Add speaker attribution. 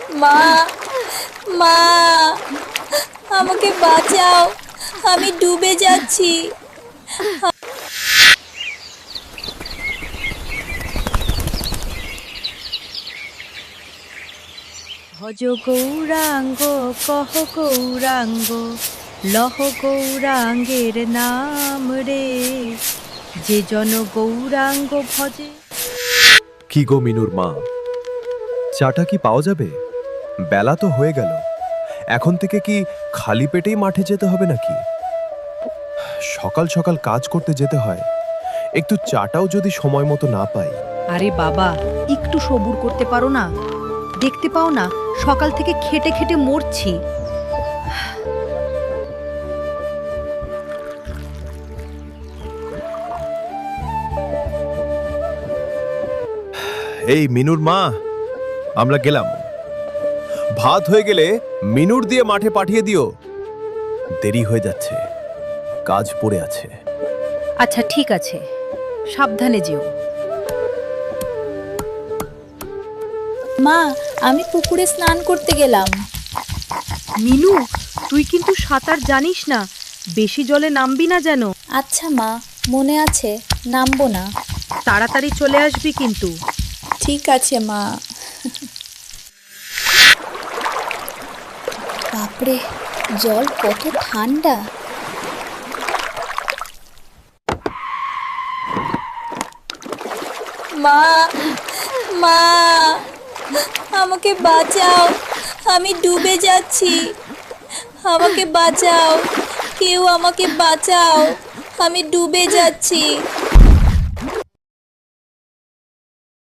Speaker 1: মা, মা, আমাকে বাঁচাও, আমি ডুবে যাচ্ছি।
Speaker 2: ভজ গৌরাঙ্গ কহ গৌরাঙ্গ লহ গৌরাঙ্গের নাম রে, যে জন গৌরাঙ্গ ভজে।
Speaker 3: কি গো মিনুর মা, চাটা কি পাওয়া যাবে? বেলা তো হয়ে গেল, এখন থেকে কি খালি পেটেই মাঠে যেতে হবে নাকি? সকাল সকাল কাজ করতে যেতে হয়, একটু চাটাও যদি সময় মতো না পাই।
Speaker 2: আরে বাবা, একটু সবুর করতে পারো না? দেখতে পাও না সকাল থেকে খেটে খেটে মরছি।
Speaker 3: এই মিনুর মা, আমরা গেলাম। ভাত হয়ে গেলে মিনুর দিয়ে মাঠে পাঠিয়ে দিও, দেরি হয়ে যাচ্ছে, কাজ পড়ে আছে।
Speaker 2: আচ্ছা ঠিক আছে, সাবধানে যেও।
Speaker 1: মা, আমি পুকুরে স্নান করতে গেলাম।
Speaker 2: মিনু, তুই কিন্তু সাঁতার জানিস না, বেশি জলে নামবি না যেন।
Speaker 1: আচ্ছা মা, মনে আছে, নামবো না।
Speaker 2: তাড়াতাড়ি চলে আসবি কিন্তু।
Speaker 1: ঠিক আছে মা। বাপরে, জল কত ঠান্ডা! মা, মা, আমাকে বাঁচাও, আমি ডুবে যাচ্ছি। আমাকে বাঁচাও, কেউ আমাকে বাঁচাও, আমি ডুবে যাচ্ছি।